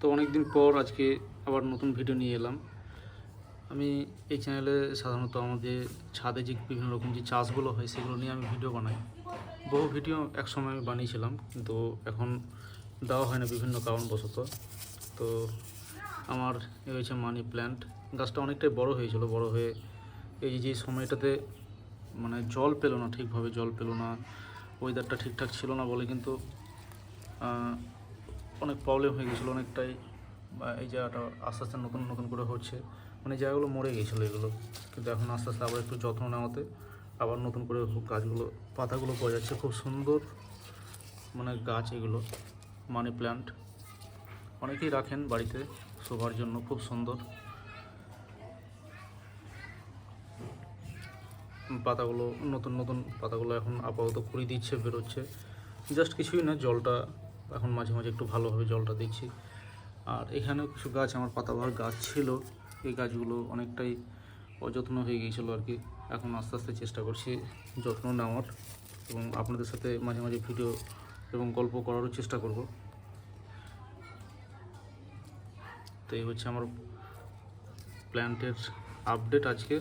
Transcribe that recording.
তো অনেক দিন পর আজকে আবার নতুন ভিডিও নিয়ে এলাম। আমি এই চ্যানেলে সাধারণত আমাদের ছাদে যে বিভিন্ন রকম যে চাষগুলো হয় সেগুলো নিয়ে আমি ভিডিও বানাই। বহু ভিডিও একসময় আমি বানিয়েছিলাম, কিন্তু এখন দেওয়া হয় না বিভিন্ন কারণবশত। তো আমার এ হয়েছে মানি প্ল্যান্ট। গাছটা অনেকটাই বড় হয়েছিল, বড় হয়ে এই যে সময়টাতে মানে জল পেলো না, ঠিকভাবে জল পেলো না, ওয়েদারটা ঠিকঠাক ছিল না বলে কিন্তু অনেক প্রবলেম হয়ে গেছিলো অনেকটাই। বা এই জায়গাটা আস্তে আস্তে নতুন নতুন করে হচ্ছে, মানে জায়গাগুলো মরে গিয়েছিলো এগুলো, কিন্তু এখন আস্তে আস্তে আবার একটু যত্ন নেওয়াতে আবার নতুন করে গাছগুলো পাতাগুলো পাওয়া যাচ্ছে। খুব সুন্দর মানে গাছ এগুলো, মানি প্ল্যান্ট অনেকেই রাখেন বাড়িতে শোভার জন্য, খুব সুন্দর। পাতাগুলো নতুন নতুন পাতাগুলো এখন আপাতত কুড়ি দিচ্ছে, বেরোচ্ছে। জাস্ট কিছুই না, জলটা এখন মাঝে মাঝে একটু ভালোভাবে জলটা দিচ্ছি। আর এখানেও কিছু গাছ আমার পাতাবাহার গাছ ছিল, এই গাছগুলো অনেকটাই অযত্ন হয়ে গিয়েছিলো আর কি। এখন আস্তে আস্তে চেষ্টা করছি যত্ন নেওয়ার, এবং আপনাদের সাথে মাঝে মাঝে ভিডিও এবং গল্প করারও চেষ্টা করব। তো এই হচ্ছে আমার প্ল্যান্টের আপডেট আজকে।